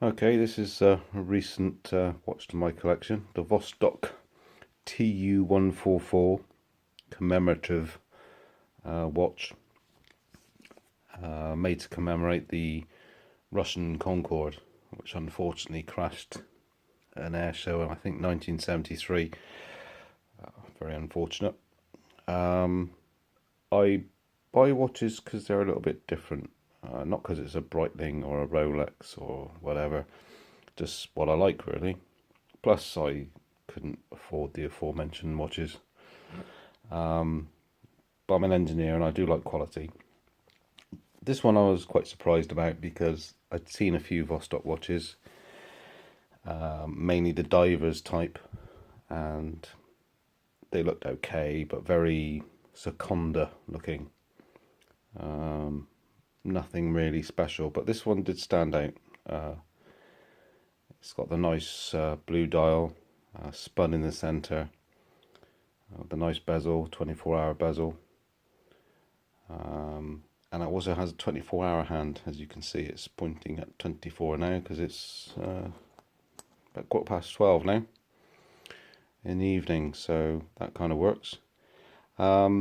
Okay, this is a recent watch to my collection, the VOSTOK Tu-144 commemorative watch, made to commemorate the Russian Concorde, which unfortunately crashed at an air show in I think 1973. Very unfortunate. I buy watches because they're a little bit different, not because it's a Breitling or a Rolex or whatever, just what I like really. Plus, I couldn't afford the aforementioned watches. But I'm an engineer and I do like quality. This one I was quite surprised about because I'd seen a few Vostok watches, mainly the divers type, and they looked okay, but very Seconda looking. Nothing really special, but this one did stand out. It's got the nice blue dial, spun in the centre, the nice bezel, 24-hour bezel. And it also has a 24-hour hand. As you can see, it's pointing at 24 now because it's about 12:15 now in the evening, so that kind of works. I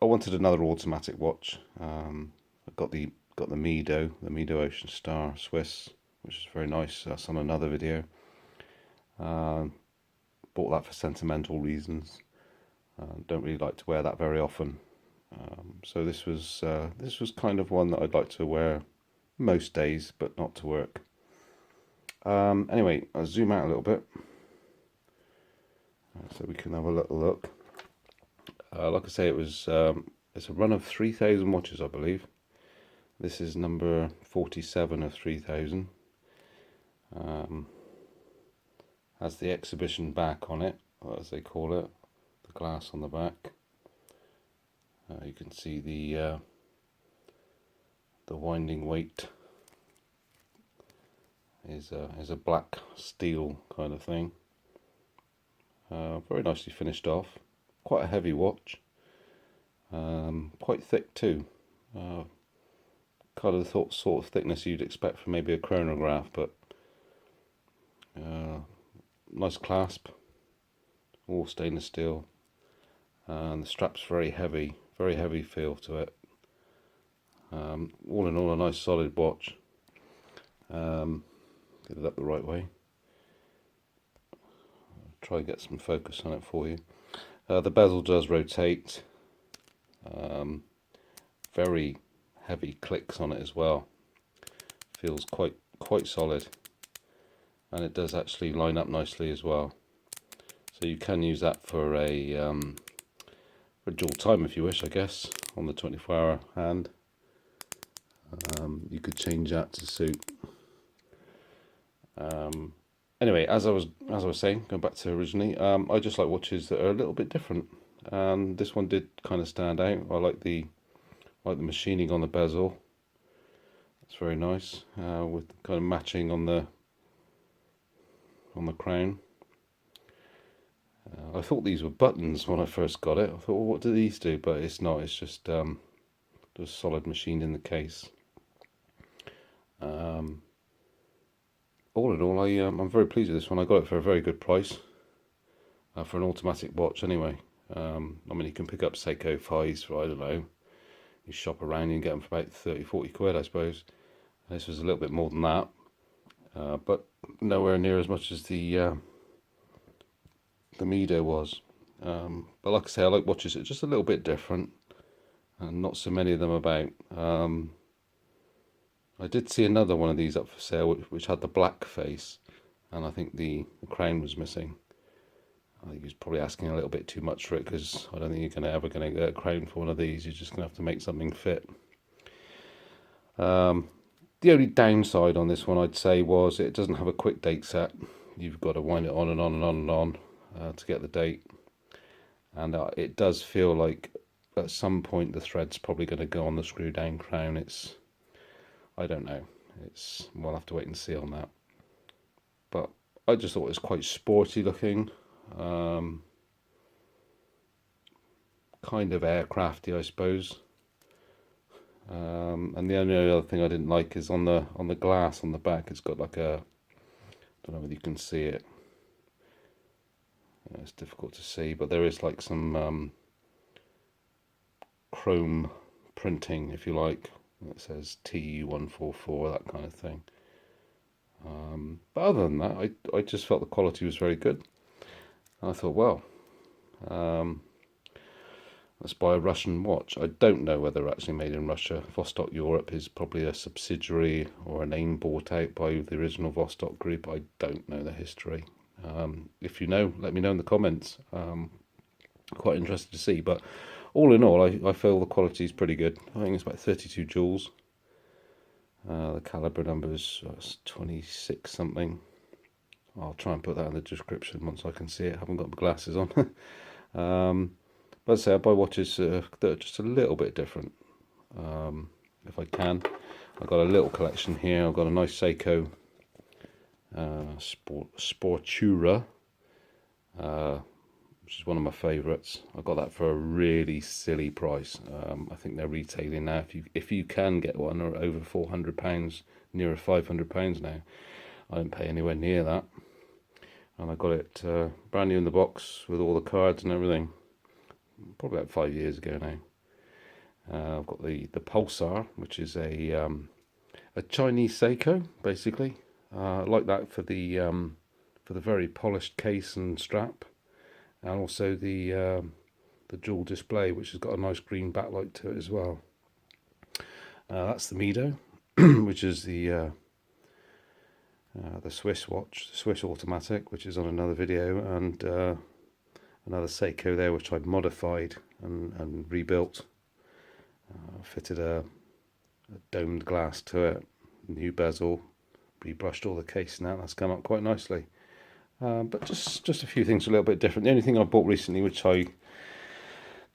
wanted another automatic watch. I got the Mido, Ocean Star Swiss, which is very nice. That's on another video. Bought that for sentimental reasons. Don't really like to wear that very often. So this was kind of one that I'd like to wear most days, but not to work. Anyway, I'll zoom out a little bit so we can have a little look. Like I say, it's a run of 3,000 watches, I believe. This is number 47 of 3,000. Has the exhibition back on it, as they call it, the glass on the back. You can see the winding weight is a black steel kind of thing. Very nicely finished off. Quite a heavy watch. Quite thick too. Kind of the sort of thickness you'd expect from maybe a chronograph, but nice clasp. All stainless steel. And the strap's very heavy feel to it. All in all, a nice solid watch. Get it up the right way. Try and get some focus on it for you. The bezel does rotate. Very heavy clicks on it as well. Feels quite solid, and it does actually line up nicely as well. So you can use that for a dual time if you wish, I guess, on the 24-hour hand. You could change that to suit. Anyway, as I was saying, going back to originally, I just like watches that are a little bit different, and this one did kind of stand out. I like the machining on the bezel. It's very nice, with kind of matching on the crown. I thought these were buttons when I first got it. I thought, well, what do these do? But it's not. It's just solid machined in the case. All in all, I'm very pleased with this one. I got it for a very good price for an automatic watch. Anyway, I mean, you can pick up Seiko 5s for, I don't know, you shop around and you get them for about 30-40 quid, I suppose. This was a little bit more than that, but nowhere near as much as the Mido was. But like I say, I like watches that are just a little bit different, and not so many of them about. I did see another one of these up for sale which had the black face, and I think the crown was missing. I think he was probably asking a little bit too much for it, because I don't think you're ever going to get a crown for one of these. You're just going to have to make something fit. The only downside on this one, I'd say, was it doesn't have a quick date set. You've got to wind it on and on and on and on to get the date. And it does feel like at some point the thread's probably going to go on the screw down crown. I don't know. We'll have to wait and see on that. But I just thought it was quite sporty looking. Kind of aircrafty, I suppose. And the only other thing I didn't like is on the glass on the back. It's got like a, I don't know whether you can see it. It's difficult to see, but there is like some chrome printing, if you like. It says Tu-144, that kind of thing. But other than that, I just felt the quality was very good. And I thought, well, let's buy a Russian watch. I don't know whether they're actually made in Russia. Vostok Europe is probably a subsidiary or a name bought out by the original Vostok group. I don't know the history. If you know, let me know in the comments. Quite interested to see. But all in all, I feel the quality is pretty good. I think it's about 32 joules. The calibre number is 26 something. I'll try and put that in the description once I can see it. I haven't got my glasses on. But as I say, I buy watches that are just a little bit different. If I can. I've got a little collection here. I've got a nice Seiko Sportura, which is one of my favourites. I got that for a really silly price. I think they're retailing now, if you can get one, or over £400, nearer £500 now. I didn't pay anywhere near that, and I got it brand new in the box with all the cards and everything. Probably about 5 years ago now. I've got the Pulsar, which is a Chinese Seiko, basically. I like that for the very polished case and strap, and also the dual display, which has got a nice green backlight to it as well. That's the Mido, which is the Swiss watch, the Swiss automatic, which is on another video, and another Seiko there, which I've modified and rebuilt. Fitted a domed glass to it, new bezel, rebrushed all the case, and that's come up quite nicely. But just a few things a little bit different. The only thing I bought recently, which I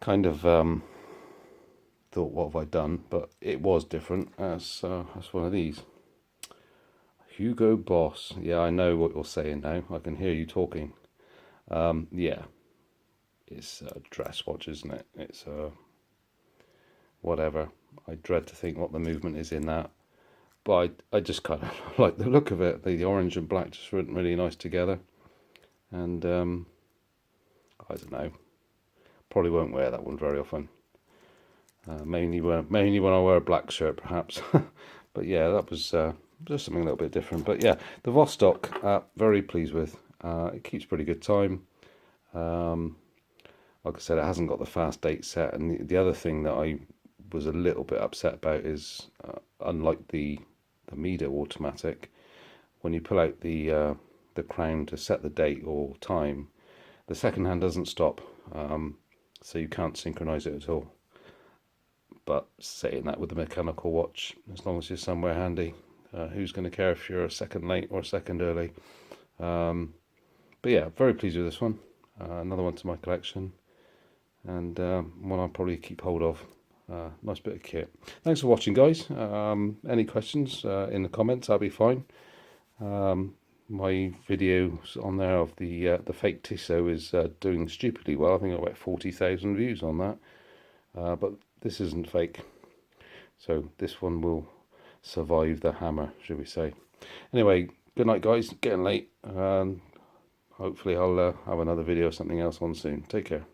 kind of thought, what have I done? But it was different. That's one of these. Hugo Boss. Yeah, I know what you're saying now. I can hear you talking. Yeah, it's a dress watch, isn't it? It's whatever. I dread to think what the movement is in that. But I just kind of like the look of it. The orange and black just went really nice together. And I don't know. Probably won't wear that one very often. Mainly when I wear a black shirt, perhaps. But yeah, that was just something a little bit different. But yeah, the Vostok, very pleased with. It keeps pretty good time. Like I said, it hasn't got the fast date set. And the other thing that I was a little bit upset about is, unlike the Mido automatic, when you pull out the crown to set the date or time, the second hand doesn't stop, so you can't synchronize it at all. But saying that, with the mechanical watch, as long as you're somewhere handy, who's going to care if you're a second late or a second early? But yeah, very pleased with this one. Another one to my collection, and one I'll probably keep hold of. Nice bit of kit. Thanks for watching, guys. Any questions in the comments, I'll be fine. My videos on there of the fake Tissot is doing stupidly well. I think I've got about 40,000 views on that. But this isn't fake, so this one will survive the hammer, should we say. Anyway, good night, guys. Getting late. Hopefully I'll have another video or something else on soon. Take care.